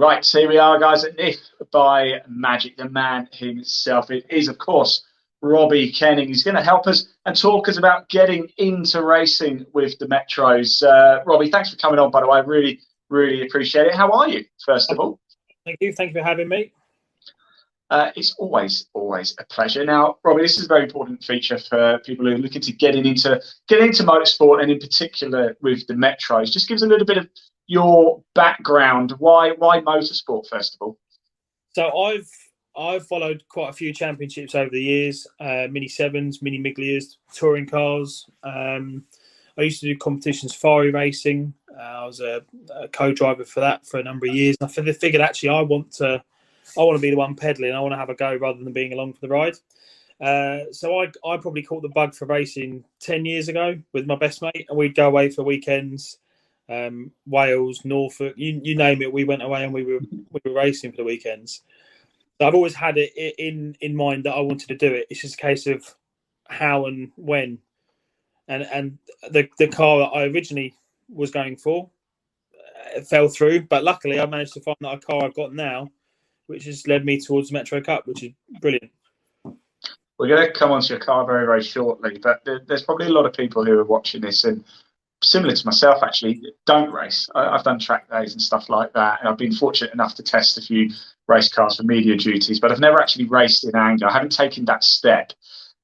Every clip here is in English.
Right, so here we are, guys, at If by Magic, the man himself. It is, of course, Robbie Kenning. He's going to help us and talk us about getting into racing with the Metros. Robbie, thanks for coming on, by the way. I really, really appreciate it. How are you, first of all? Thank you. Thank you for having me. It's always a pleasure. Now, Robbie, this is a very important feature for people who are looking to get into motorsport, and in particular with the Metros. Just give us a little bit of your background. Why motorsport, first of all? So I've followed quite a few championships over the years, Mini Sevens, Mini Miglias, touring cars. I used to do competitions, Ferrari racing. I was a co-driver for that for a number of years. I figured actually I want to be the one pedaling. I want to have a go rather than being along for the ride. So I probably caught the bug for racing 10 years ago with my best mate, and we'd go away for weekends. Wales, Norfolk, you name it. We went away and we were racing for the weekends. So I've always had it in mind that I wanted to do it. It's just a case of how and when. And the car that I originally was going for fell through, but luckily I managed to find that a car I've got now, which has led me towards the Metro Cup, which is brilliant. We're going to come onto your car very, very shortly, but there's probably a lot of people who are watching this and, similar to myself, actually, don't race. I've done track days and stuff like that, and I've been fortunate enough to test a few race cars for media duties, but I've never actually raced in anger. I haven't taken that step.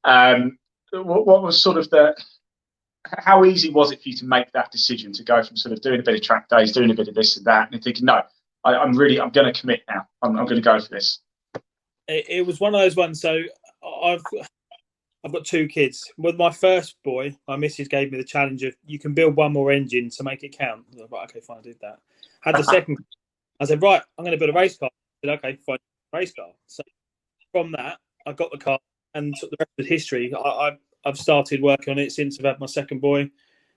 What was sort of how easy was it for you to make that decision to go from sort of doing a bit of track days, doing a bit of this and that, and thinking, no, I'm going to commit now. I'm going to go for this. It was one of those ones. So I've got two kids. With my first boy, my missus gave me the challenge of you can build one more engine to make it count. I was like, right, okay, fine, I did that. Had the second. I said, right, I'm going to build a race car. I said, okay, fine, race car. So from that, I got the car, and the rest of history. I've started working on it since I've had my second boy,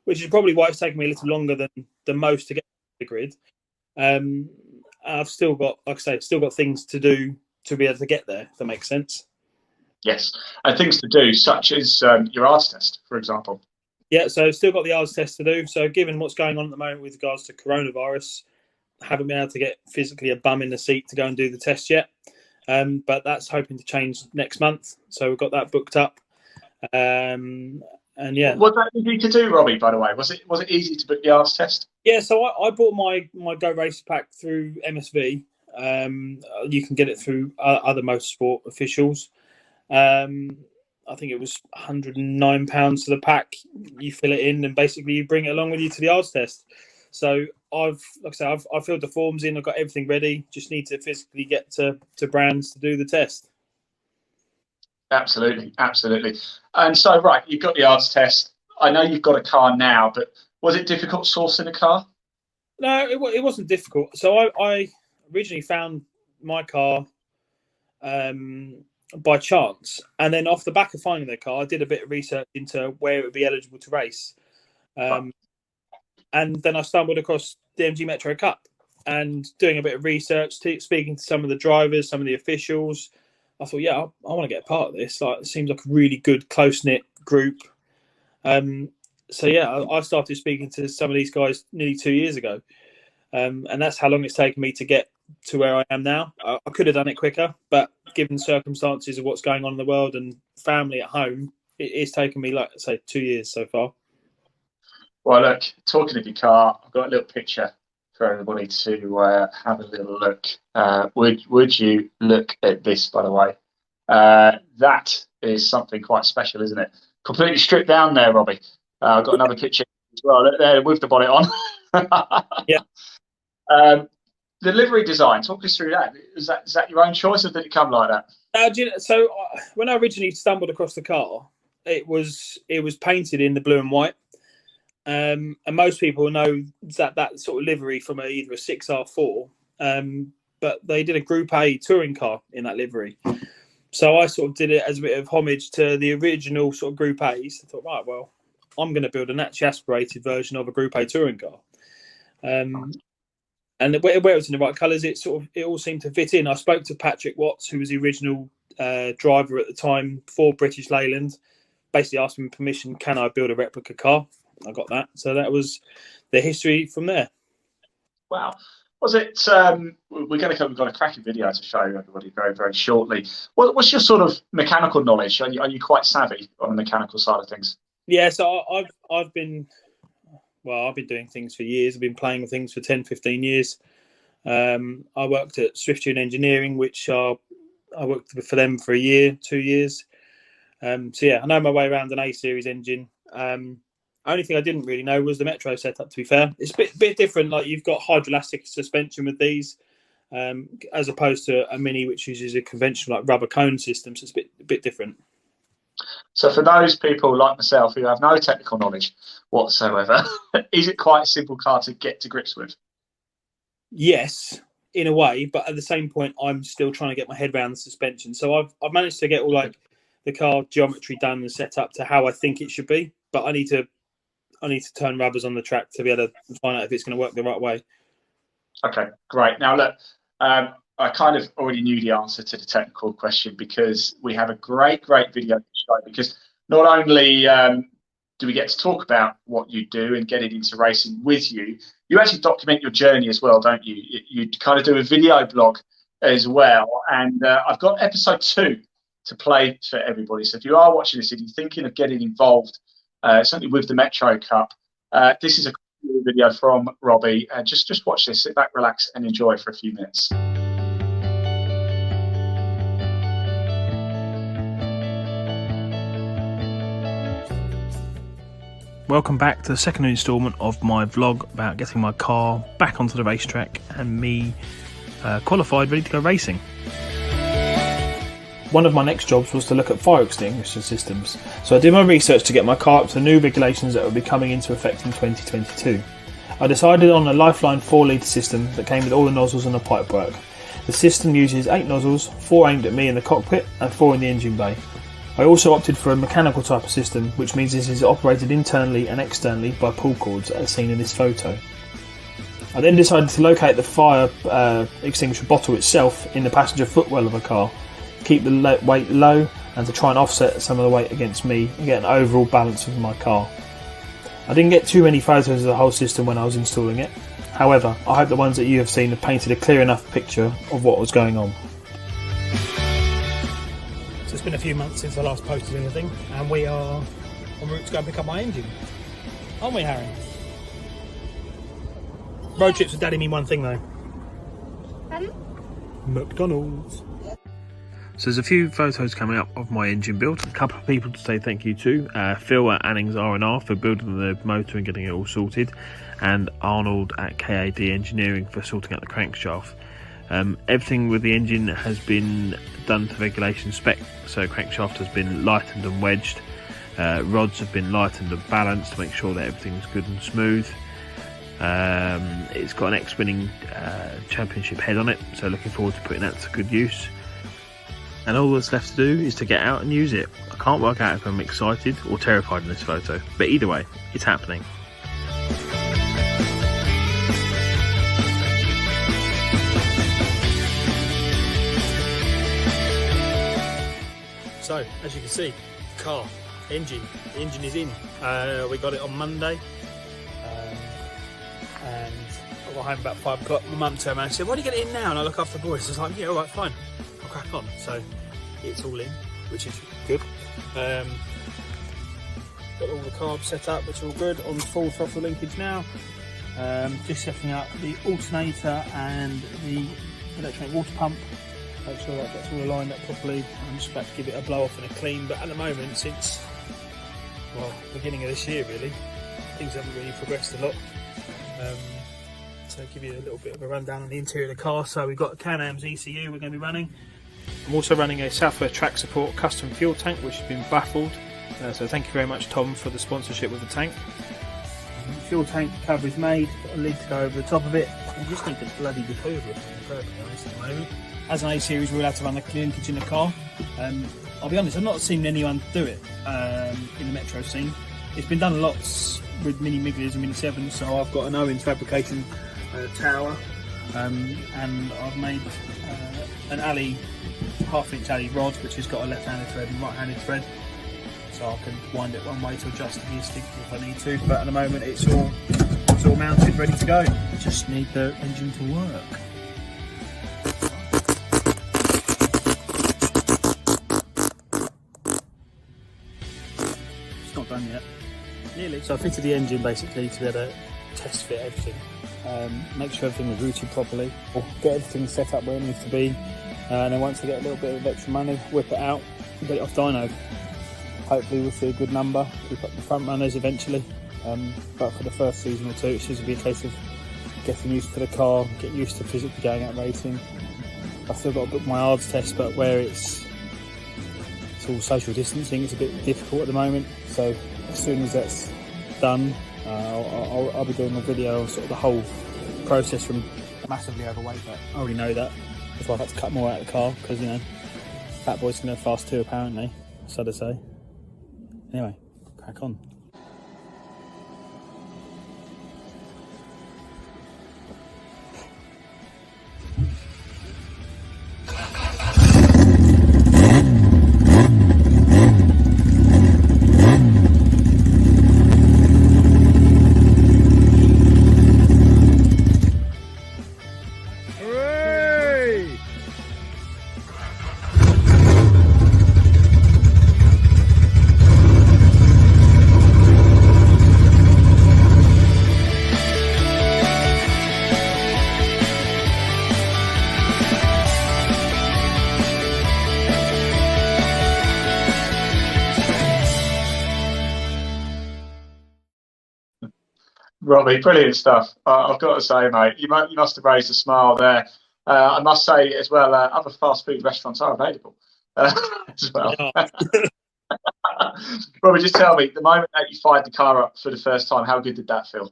which is probably why it's taken me a little longer than most to get to the grid. I've still got, like I say, still got things to do to be able to get there, if that makes sense. Yes, and things to do, such as your ARDS test, for example. Yeah, so still got the ARDS test to do. So given what's going on at the moment with regards to coronavirus, I haven't been able to get physically a bum in the seat to go and do the test yet. But that's hoping to change next month. So we've got that booked up. And yeah. Was that easy to do, Robbie, by the way? Was it easy to book the ARDS test? Yeah, so I bought my Go Racer pack through MSV. You can get it through other motorsport officials. I think it was £109 for the pack. You fill it in and basically you bring it along with you to the ARDS test. So I've filled the forms in. I've got everything ready. Just need to physically get to Brands to do the test. Absolutely. And so, right, you've got the ARDS test. I know you've got a car now, but was it difficult sourcing a car? No, it wasn't difficult. So I originally found my car by chance, and then off the back of finding the car, I did a bit of research into where it would be eligible to race, and then I stumbled across the MG Metro Cup and doing a bit of research, speaking to some of the drivers, some of the officials. I thought, yeah, I want to get a part of this. Like, it seems like a really good, close-knit group. So yeah, I started speaking to some of these guys nearly 2 years ago, and that's how long it's taken me to get to where I am now. I could have done it quicker, but given the circumstances of what's going on in the world and family at home, it's taken me, like I say, 2 years so far. Well, look, talking of your car, I've got a little picture for everybody to have a little look. Would you look at this, by the way? That is something quite special, isn't it? Completely stripped down there, Robbie. I've got another picture as well. Look there with the bonnet on. Yeah. The livery design, talk us through that. Is that your own choice, or did it come like that? So when I originally stumbled across the car, it was painted in the blue and white. And most people know that sort of livery from either a 6R4, but they did a Group A touring car in that livery. So I sort of did it as a bit of homage to the original sort of Group A's. I thought, right, well, I'm going to build a naturally aspirated version of a Group A touring car. And where it was in the right colours, it all seemed to fit in. I spoke to Patrick Watts, who was the original driver at the time for British Leyland. Basically asked him permission, can I build a replica car? I got that. So that was the history from there. Wow. Was it? We've got a cracking video to show everybody very, very shortly. What's your sort of mechanical knowledge? Are you quite savvy on the mechanical side of things? Yeah, so I've been doing things for years. I've been playing with things for 10, 15 years. I worked at Swift Tune Engineering, I worked for them for a year, 2 years. So yeah, I know my way around an A series engine. Only thing I didn't really know was the Metro setup. To be fair, it's a bit different. Like you've got hydroelastic suspension with these, as opposed to a Mini, which uses a conventional like rubber cone system. So it's a bit different. So for those people like myself who have no technical knowledge whatsoever, is it quite a simple car to get to grips with? Yes, in a way, but at the same point, I'm still trying to get my head around the suspension. So I've managed to get all like the car geometry done and set up to how I think it should be, but I need to turn rubbers on the track to be able to find out if it's going to work the right way. Okay, great. Now look, I kind of already knew the answer to the technical question because we have a great video to show. Because not only do we get to talk about what you do and get it into racing with you, you actually document your journey as well, don't you? You kind of do a video blog as well. And I've got episode 2 to play for everybody. So if you are watching this and you're thinking of getting involved, certainly with the Metro Cup, this is a video from Robbie. Just watch this, sit back, relax, and enjoy for a few minutes. Welcome back to the second instalment of my vlog about getting my car back onto the racetrack and me qualified, ready to go racing. One of my next jobs was to look at fire extinguisher systems, so I did my research to get my car up to the new regulations that will be coming into effect in 2022. I decided on a Lifeline 4-litre system that came with all the nozzles and the pipework. The system uses 8 nozzles, 4 aimed at me in the cockpit and 4 in the engine bay. I also opted for a mechanical type of system, which means this is operated internally and externally by pull cords as seen in this photo. I then decided to locate the fire extinguisher bottle itself in the passenger footwell of a car, keep the weight low and to try and offset some of the weight against me and get an overall balance of my car. I didn't get too many photos of the whole system when I was installing it. However, I hope the ones that you have seen have painted a clear enough picture of what was going on. So it's been a few months since I last posted anything, and we are en route to go and pick up my engine. Aren't we, Harry? Road trips with Daddy mean one thing though. McDonald's. So there's a few photos coming up of my engine build. A couple of people to say thank you to. Phil at Annings R&R for building the motor and getting it all sorted, and Arnold at KAD Engineering for sorting out the crankshaft. Everything with the engine has been done to regulation spec, so crankshaft has been lightened and wedged, rods have been lightened and balanced to make sure that everything's good and smooth. It's got an X-winning championship head on it, so looking forward to putting that to good use. And all that's left to do is to get out and use it. I can't work out if I'm excited or terrified in this photo, but either way, it's happening. So, as you can see, car, engine, the engine is in. We got it on Monday, and I got home about 5 o'clock. My mum turned around and said, "Why do you get it in now?" And I look after the boys. I was like, "Yeah, all right, fine, I'll crack on." So it's all in, which is good. Got all the carbs set up, which are all good. On full throttle linkage now. Just setting up the alternator and the electronic water pump. Make sure that gets all aligned up properly. I'm just about to give it a blow off and a clean, but at the moment, since beginning of this year really, things haven't really progressed a lot. So give you a little bit of a rundown on the interior of the car. So we've got Can-Am's ECU we're going to be running. I'm also running a Southwest Track Support custom fuel tank, which has been baffled. So thank you very much, Tom, for the sponsorship with the tank. The fuel tank cover is made, got a lid to go over the top of it. I just need to bloody hoover it, to be perfectly honest, at the moment. As an A-Series, we're allowed to run the linkage in the car. I'll be honest, I've not seen anyone do it in the Metro scene. It's been done lots with Mini Miglias and Mini 7s, so I've got an Owens fabrication tower, and I've made an alley, half-inch alley rod, which has got a left-handed thread and right-handed thread, so I can wind it one way to adjust the gear stick if I need to. But at the moment, it's all car's all mounted, ready to go. Just need the engine to work. It's not done yet. Nearly. So I fitted the engine basically to be able to test fit everything. Make sure everything was routed properly, or get everything set up where it needs to be, and then once I get a little bit of extra money, whip it out and get it off dyno. Hopefully we'll see a good number, keep up the front runners eventually, but for the first season or two it's just going to be a case of getting used to the car, get used to physically going out racing. I've still got to book my ARDS test, but where it's all social distancing, it's a bit difficult at the moment, so as soon as that's done, I'll be doing a video of sort of the whole process from massively overweight, but I already know that. That's why I've had to cut more out of the car, because, you know, fat boys can go fast too, apparently, so to say. Anyway, crack on. Robbie, brilliant stuff. I've got to say, mate, you must have raised a smile there. I must say as well, other fast food restaurants are available as well. Robbie, just tell me, the moment that you fired the car up for the first time, how good did that feel?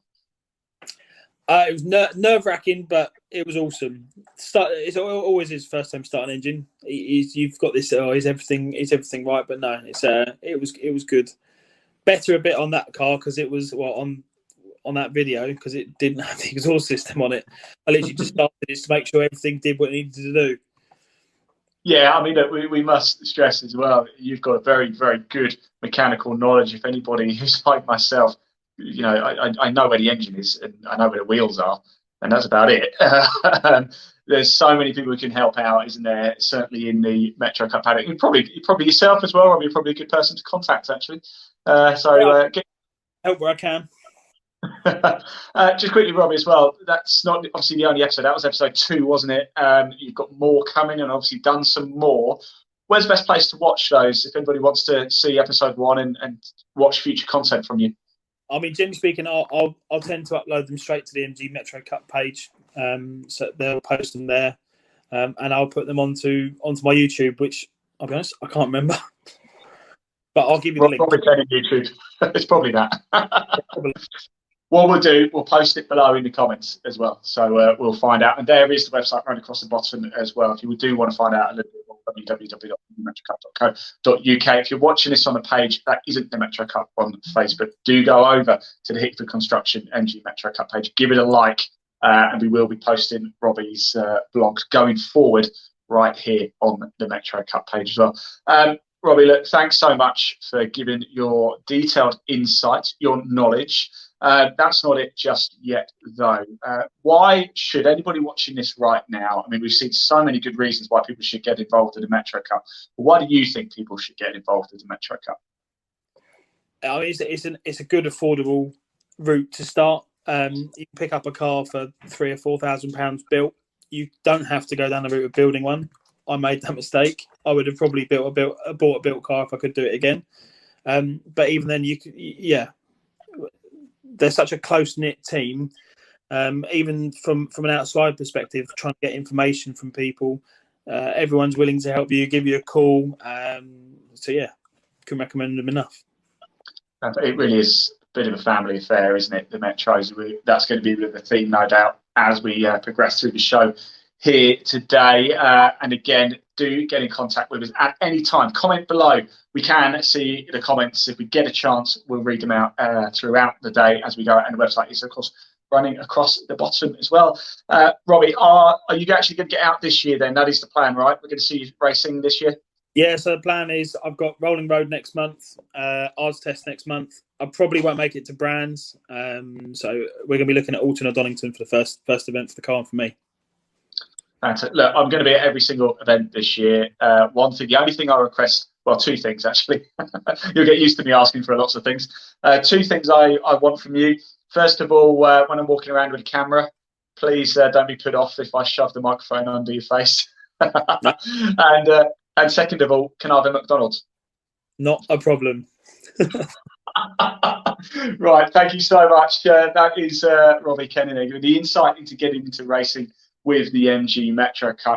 It was nerve-wracking, but it was awesome. It's always his first time starting an engine. You've got this. Oh, is everything right? But no, it was good. Better a bit on that car because it was on that video because it didn't have the exhaust system on it. I literally just started it to make sure everything did what it needed to do. Yeah, I mean, we must stress as well, you've got a very, very good mechanical knowledge. If anybody who's like myself, you know, I know where the engine is and I know where the wheels are, and that's about it. There's so many people who can help out, isn't there? Certainly in the Metro Cup paddock. You probably yourself as well. You're probably a good person to contact, actually. Get help where I can. Just quickly, Robbie, as well, that's not obviously the only episode. That was episode 2, wasn't it? You've got more coming and obviously done some more. Where's the best place to watch those if anybody wants to see episode 1 and watch future content from you? I mean, generally speaking, I'll tend to upload them straight to the MG Metro Cup page, so they'll post them there, and I'll put them onto my YouTube, which I'll be honest, I can't remember, but I'll give you the link. Probably YouTube. It's probably that. What we'll do, we'll post it below in the comments as well. So we'll find out. And there is the website right across the bottom as well. If you do want to find out a little bit more, www.metrocup.co.uk. If you're watching this on the page that isn't the Metro Cup on Facebook, do go over to the Hickford Construction MG Metro Cup page. Give it a like, and we will be posting Robbie's blogs going forward right here on the Metro Cup page as well. Robbie, look, thanks so much for giving your detailed insight, your knowledge. That's not it just yet, though. Why should anybody watching this right now? I mean, we've seen so many good reasons why people should get involved in the Metro Cup. But why do you think people should get involved in the Metro Cup? I mean, it's a good, affordable route to start. You can pick up a car for £3,000 or £4,000 built. You don't have to go down the route of building one. I made that mistake. I would have probably bought a built car if I could do it again. But even then, they're such a close-knit team. Even from an outside perspective, trying to get information from people, everyone's willing to help you, give you a call. So yeah, can recommend them enough. It really is a bit of a family affair, isn't it? The Metros. That's going to be the theme, no doubt, as we progress through the show here today. And again, do get in contact with us at any time. Comment below. We can see the comments. If we get a chance, we'll read them out throughout the day as we go out. And the website is, of course, running across the bottom as well. Robbie, are you actually going to get out this year then? That is the plan, right? We're going to see you racing this year? Yeah, so the plan is I've got Rolling Road next month, ARDS test next month, I probably won't make it to Brands. So we're going to be looking at Alton or Donington for the first event for the car for me. Fantastic. Look, I'm going to be at every single event this year. The only thing I request, well, two things actually. You'll get used to me asking for lots of things. Two things I want from you. First of all, when I'm walking around with a camera, please don't be put off if I shove the microphone under your face. And second of all, can I have a McDonald's? Not a problem. Right, thank you so much. That is Robbie Kennenig with the insight into getting into racing with the MG Metro Cup.